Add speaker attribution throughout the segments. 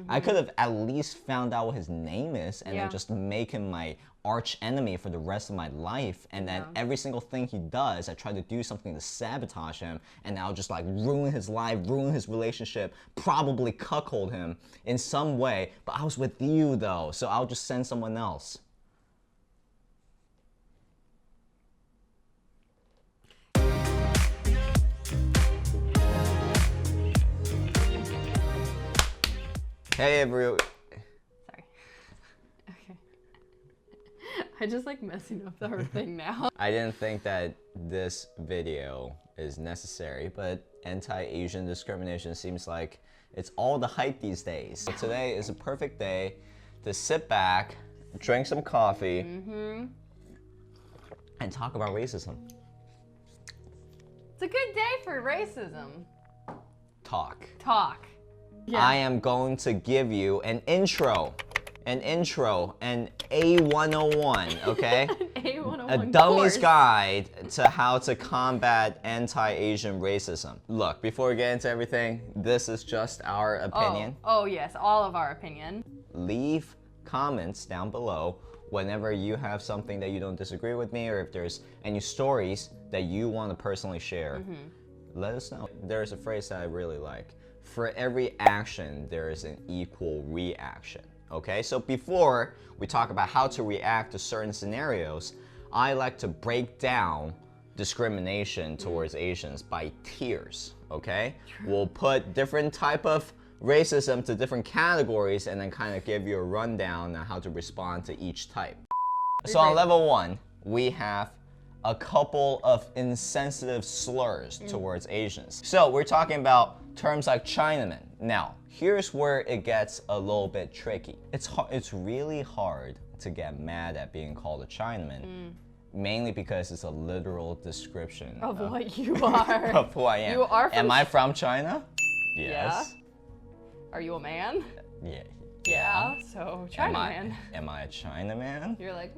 Speaker 1: I could have at least found out what his name is and then just make him my arch enemy for the rest of my life. And then every single thing he does, I try to do something to sabotage him, and I'll just like ruin his life, ruin his relationship, probably cuckold him in some way. But I was with you though, so I'll just send someone else. Hey everyone.
Speaker 2: Sorry. Okay. I just like messing up our thing now.
Speaker 1: I didn't think that this video is necessary, but anti-Asian discrimination seems like it's all the hype these days. So today is a perfect day to sit back, drink some coffee, and talk about racism.
Speaker 2: It's a good day for racism.
Speaker 1: Talk.
Speaker 2: Yeah.
Speaker 1: I am going to give you an intro, an A101, okay?
Speaker 2: An A101
Speaker 1: A dummy's
Speaker 2: course.
Speaker 1: guide to how to combat anti-Asian racism. Look, before we get into everything, this is just our opinion.
Speaker 2: Oh yes, all of our opinion.
Speaker 1: Leave comments down below whenever you have something that you don't disagree with me, or if there's any stories that you want to personally share. Let us know. There's a phrase that I really like. For every action, there is an equal reaction, okay? So before we talk about how to react to certain scenarios, I like to break down discrimination towards Asians by tiers, okay? We'll put different type of racism to different categories and then kind of give you a rundown on how to respond to each type. So on level 1, we have a couple of insensitive slurs towards Asians. So we're talking about terms like Chinaman. Now, here's where it gets a little bit tricky. It's really hard to get mad at being called a Chinaman, mainly because it's a literal description
Speaker 2: of what you are.
Speaker 1: Of who I am.
Speaker 2: You are from
Speaker 1: Am I from China? Yes.
Speaker 2: Yeah. Are you a man?
Speaker 1: Yeah.
Speaker 2: Yeah. So Chinaman.
Speaker 1: Am I a Chinaman?
Speaker 2: You're like,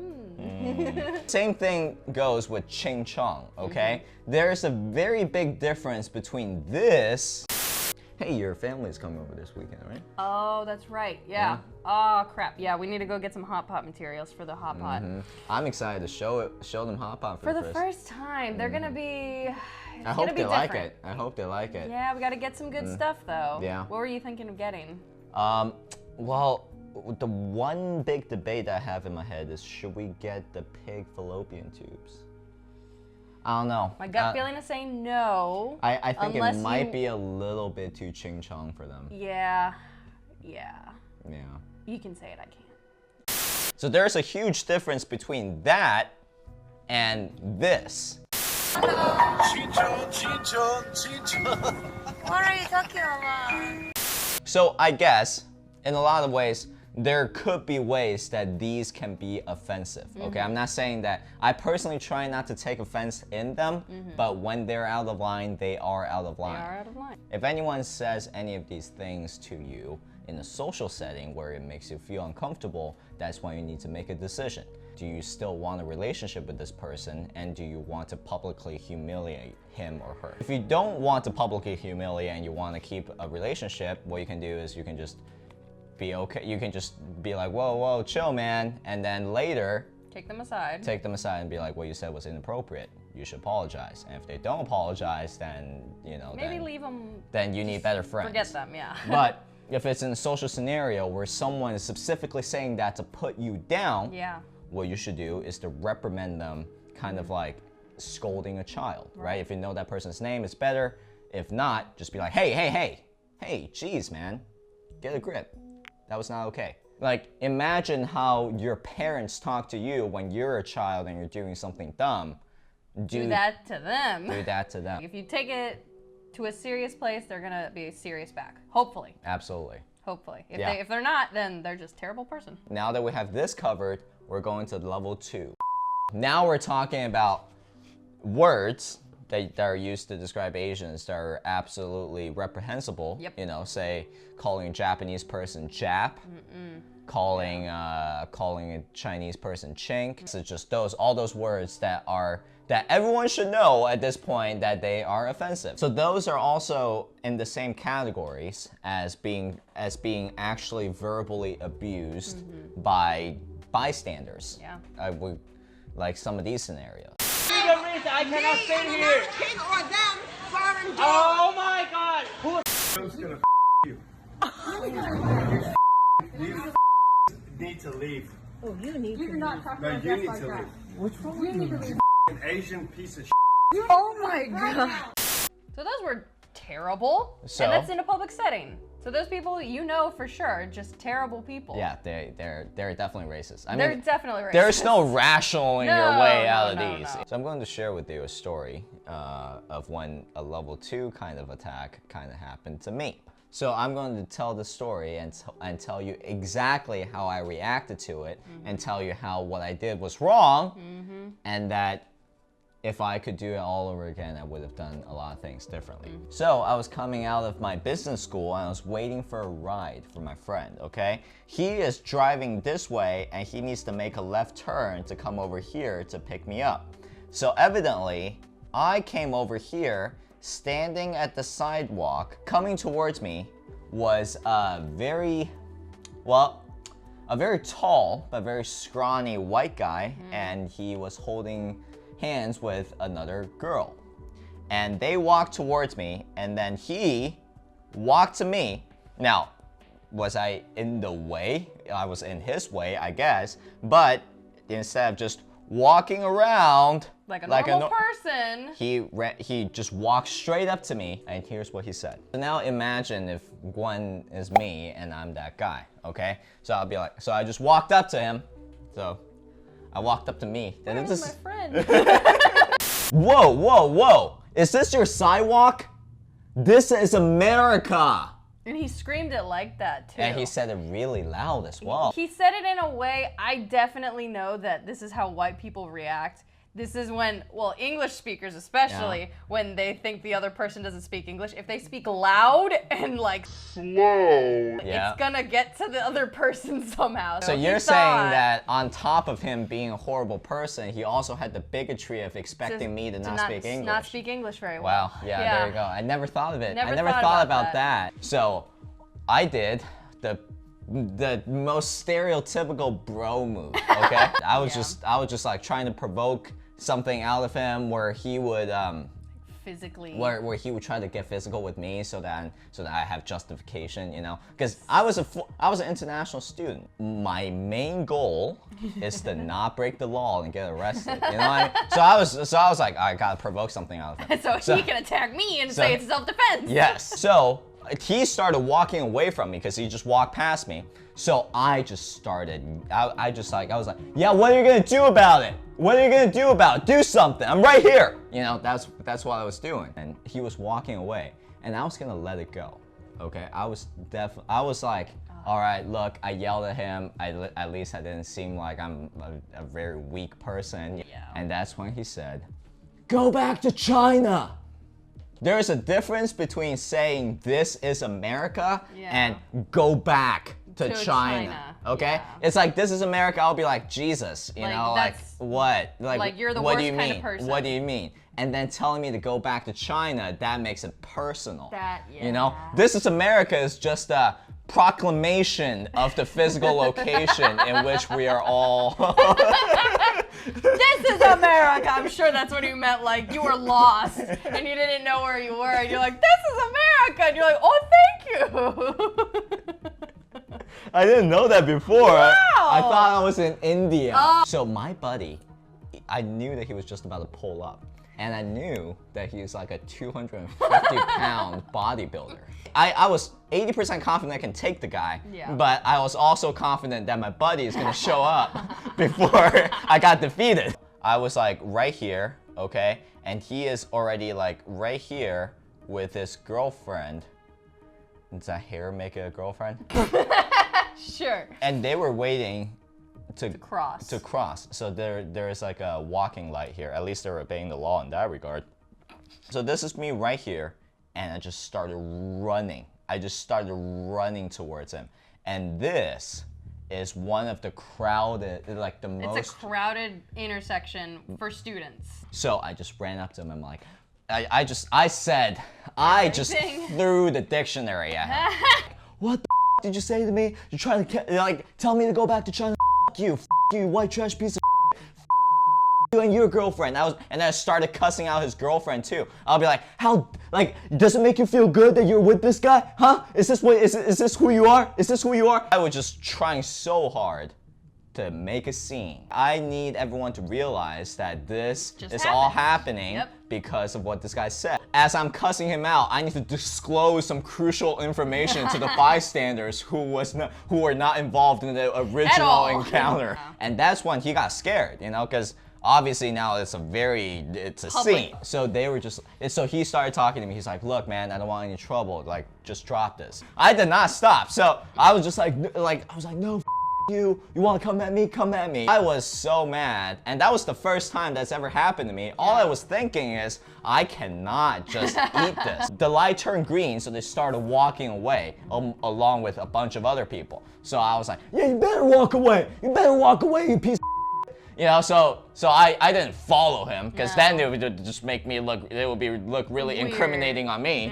Speaker 1: Same thing goes with Ching Chong, okay? There's a very big difference between this. Hey, your family's coming over this weekend, right?
Speaker 2: Oh, that's right. Yeah. Oh crap. Yeah, we need to go get some Hotpot materials for the Hotpot.
Speaker 1: I'm excited to show them Hotpot
Speaker 2: For the first time. They're gonna be.
Speaker 1: I hope they like it. I hope they like it.
Speaker 2: Yeah, we got to get some good stuff though.
Speaker 1: Yeah.
Speaker 2: What were you thinking of getting?
Speaker 1: Well, the one big debate I have in my head is, should we get the pig fallopian tubes? I don't know.
Speaker 2: My gut feeling is saying no.
Speaker 1: I think it might
Speaker 2: you...
Speaker 1: be a little bit too ching chong for them.
Speaker 2: Yeah. You can say it, I can't.
Speaker 1: So there's a huge difference between that and this.
Speaker 3: What are you talking about?
Speaker 1: So I guess, in a lot of ways, there could be ways that these can be offensive, okay? I'm not saying that. I personally try not to take offense in them, but when they're out of line, they are out of line.
Speaker 2: They are out of line.
Speaker 1: If anyone says any of these things to you in a social setting where it makes you feel uncomfortable, that's when you need to make a decision. Do you still want a relationship with this person, and do you want to publicly humiliate him or her? If you don't want to publicly humiliate and you want to keep a relationship, what you can do is you can just be okay. You can just be like, whoa, chill, man. And then later,
Speaker 2: take them aside
Speaker 1: and be like, what you said was inappropriate. You should apologize. And if they don't apologize, then, you know,
Speaker 2: maybe leave them.
Speaker 1: Then you need better friends.
Speaker 2: Forget them, yeah.
Speaker 1: But if it's in a social scenario where someone is specifically saying that to put you down, what you should do is to reprimand them, kind of like scolding a child, right? If you know that person's name, it's better. If not, just be like, hey, geez, man, get a grip. That was not okay. Like, imagine how your parents talk to you when you're a child and you're doing something dumb.
Speaker 2: Do that to them.
Speaker 1: Do that to them.
Speaker 2: If you take it to a serious place, they're gonna be serious back. Hopefully.
Speaker 1: Absolutely.
Speaker 2: Hopefully. If they're not, then they're just a terrible person.
Speaker 1: Now that we have this covered, we're going to level 2. Now we're talking about words that are used to describe Asians that are absolutely reprehensible.
Speaker 2: Yep.
Speaker 1: You know, say calling a Japanese person Jap, calling a Chinese person chink. So it's just all those words that everyone should know at this point that they are offensive. So those are also in the same categories as being actually verbally abused by bystanders.
Speaker 2: Yeah.
Speaker 1: Like some of these scenarios.
Speaker 4: The reason I cannot stay here.
Speaker 5: Or them foreign
Speaker 4: Oh my God! Who
Speaker 6: Who's gonna you? You need to leave.
Speaker 5: Oh, you need to. Not talking
Speaker 6: No, you need to leave.
Speaker 5: What's wrong with you?
Speaker 6: An Asian piece of
Speaker 5: Oh my god.
Speaker 2: So those were terrible.
Speaker 1: So?
Speaker 2: And that's in a public setting. So those people, you know for sure, just terrible people.
Speaker 1: Yeah, they're definitely racist. I
Speaker 2: They're
Speaker 1: mean,
Speaker 2: definitely racist.
Speaker 1: there's no rationaling your way out of
Speaker 2: no,
Speaker 1: these.
Speaker 2: no.
Speaker 1: So I'm going to share with you a story of when a level 2 kind of attack kind of happened to me. So I'm going to tell the story and tell you exactly how I reacted to it, and tell you how what I did was wrong, and that if I could do it all over again, I would have done a lot of things differently. So I was coming out of my business school and I was waiting for a ride for my friend, okay? He is driving this way and he needs to make a left turn to come over here to pick me up. So evidently, I came over here, standing at the sidewalk, coming towards me was a very tall but very scrawny white guy, and he was holding hands with another girl. And they walked towards me, and then he walked to me. Now, was I in the way? I was in his way, I guess, but instead of just walking around
Speaker 2: Like a normal person.
Speaker 1: he just walked straight up to me, and here's what he said. So now imagine if Gwen is me and I'm that guy, okay? So I'll be like, so I just walked up to him. So I walked up to me.
Speaker 2: Where's my friend?
Speaker 1: Whoa, whoa, whoa. Is this your sidewalk? This is America.
Speaker 2: And he screamed it like that too.
Speaker 1: And he said it really loud as well.
Speaker 2: He said it in a way I definitely know that this is how white people react. This is when, well, English speakers especially, when they think the other person doesn't speak English, if they speak loud and like slow, it's gonna get to the other person somehow.
Speaker 1: So you're saying that on top of him being a horrible person, he also had the bigotry of expecting me to not speak English.
Speaker 2: Not speak English very well.
Speaker 1: Wow, yeah, there you go. I never thought of it.
Speaker 2: Never
Speaker 1: I never
Speaker 2: thought
Speaker 1: thought
Speaker 2: about
Speaker 1: about that. So I did the most stereotypical bro move, okay? I was just like trying to provoke something out of him where he would
Speaker 2: physically
Speaker 1: where he would try to get physical with me so that I have justification, you know, because I was an international student. My main goal is to not break the law and get arrested, you know what I mean? So I was like, I gotta provoke something out of him.
Speaker 2: so he can attack me and say it's self-defense.
Speaker 1: Yes. So he started walking away from me because he just walked past me. So I just started, I was like, yeah, what are you gonna do about it? What are you gonna do about it? Do something, I'm right here. You know, that's what I was doing. And he was walking away and I was gonna let it go, okay? I was like, all right, look, I yelled at him. At least I didn't seem like I'm a very weak person.
Speaker 2: Yeah.
Speaker 1: And that's when he said, go back to China. There's a difference between saying this is America and go back to China. Okay?
Speaker 2: Yeah.
Speaker 1: It's like this is America, I'll be like, Jesus, you
Speaker 2: Like,
Speaker 1: know, like
Speaker 2: that's-
Speaker 1: what? Like
Speaker 2: you're the
Speaker 1: what
Speaker 2: worst
Speaker 1: do you
Speaker 2: kind
Speaker 1: mean?
Speaker 2: of person.
Speaker 1: What do you mean? And then telling me to go back to China, that makes it personal. You know?
Speaker 2: Yeah.
Speaker 1: This is America is just a proclamation of the physical location in which we are all
Speaker 2: This is America. I'm sure that's what he meant. Like you were lost and you didn't know where you were, and you're like, "This is America," and you're like, "Oh, thank you."
Speaker 1: I didn't know that before.
Speaker 2: Wow.
Speaker 1: I thought I was in India.
Speaker 2: Oh.
Speaker 1: So my buddy, I knew that he was just about to pull up. And I knew that he was like a 250-pound bodybuilder. I was 80% confident I can take the guy, but I was also confident that my buddy is gonna show up before I got defeated. I was like right here, okay? And he is already like right here with his girlfriend. Does that hair make it a girlfriend?
Speaker 2: Sure.
Speaker 1: And they were waiting to
Speaker 2: cross.
Speaker 1: So there is like a walking light here. At least they're obeying the law in that regard. So this is me right here, and I just started running. I just started running towards him. And this is one of the crowded, like the most.
Speaker 2: It's a crowded intersection for students.
Speaker 1: So I just ran up to him and like, I just threw the dictionary at him. What the did you say to me? You're trying to like tell me to go back to China? You, you white trash piece of. You and your girlfriend. And I started cussing out his girlfriend too. I'll be like, does it make you feel good that you're with this guy? Huh? Is this who you are? Is this who you are? I was just trying so hard to make a scene. I need everyone to realize that this is all happening because of what this guy said. As I'm cussing him out, I need to disclose some crucial information to the bystanders who were not involved in the original encounter. And that's when he got scared, you know, because obviously now it's a scene. So they were so he started talking to me. He's like, look, man, I don't want any trouble. Like, just drop this. I did not stop. So I was just like, no, you want to come at me? Come at me. I was so mad. And that was the first time that's ever happened to me. All I was thinking is, I cannot just eat this. The light turned green, so they started walking away along with a bunch of other people. So I was like, yeah, you better walk away. You better walk away, you piece of. You know, so I didn't follow him because then it would just make me look really
Speaker 2: weird.
Speaker 1: Incriminating on me.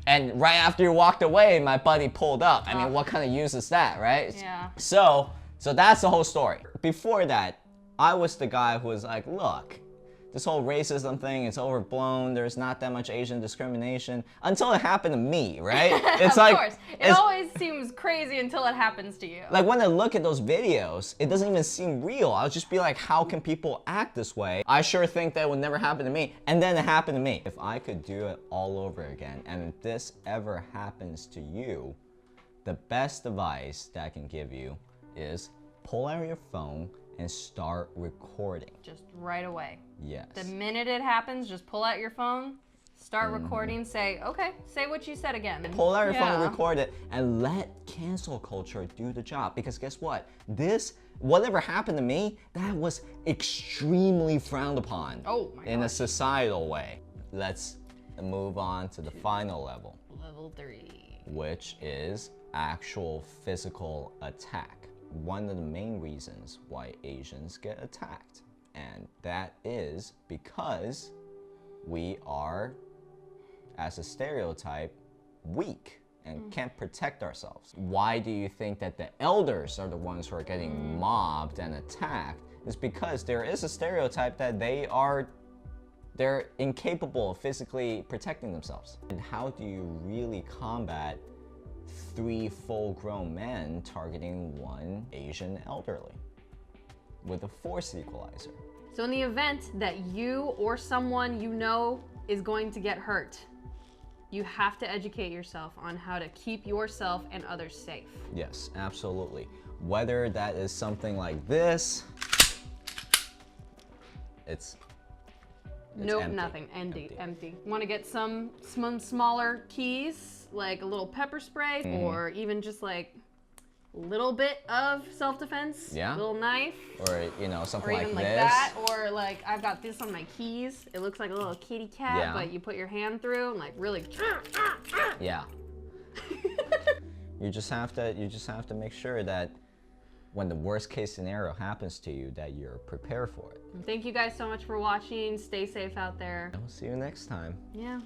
Speaker 1: And right after you walked away, my buddy pulled up. I mean, what kind of use is that, right?
Speaker 2: Yeah.
Speaker 1: So that's the whole story. Before that, I was the guy who was like, look, this whole racism thing is overblown. There's not that much Asian discrimination until it happened to me, right? It's
Speaker 2: of course. It always seems crazy until it happens to you.
Speaker 1: Like when I look at those videos, it doesn't even seem real. I'll just be like, how can people act this way? I sure think that would never happen to me. And then it happened to me. If I could do it all over again, and if this ever happens to you, the best advice that I can give you is pull out your phone and start recording.
Speaker 2: Just right away.
Speaker 1: Yes.
Speaker 2: The minute it happens, just pull out your phone, start recording, say, okay, say what you said again.
Speaker 1: Pull out your phone, record it, and let cancel culture do the job. Because guess what? Whatever happened to me, that was extremely frowned upon in a societal way. Let's move on to the final level.
Speaker 2: Level 3.
Speaker 1: Which is actual physical attack. One of the main reasons why Asians get attacked. And that is because we are, as a stereotype, weak and can't protect ourselves. Why do you think that the elders are the ones who are getting mobbed and attacked? It's because there is a stereotype that they're incapable of physically protecting themselves. And how do you really combat 3 full-grown men targeting 1 Asian elderly with a force equalizer?
Speaker 2: So in the event that you or someone you know is going to get hurt, you have to educate yourself on how to keep yourself and others safe.
Speaker 1: Yes, absolutely. Whether that is something like this, it's
Speaker 2: nope,
Speaker 1: empty.
Speaker 2: nothing. Empty. Want to get some smaller keys, like a little pepper spray, or even just like a little bit of self-defense, little knife,
Speaker 1: or you know, something
Speaker 2: or even like
Speaker 1: this.
Speaker 2: that, or like I've got this on my keys. It looks like a little kitty cat, but you put your hand through and like really.
Speaker 1: Yeah. You just have to make sure that when the worst case scenario happens to you, that you're prepared for it.
Speaker 2: Thank you guys so much for watching. Stay safe out there.
Speaker 1: And we'll see you next time.
Speaker 2: Yeah.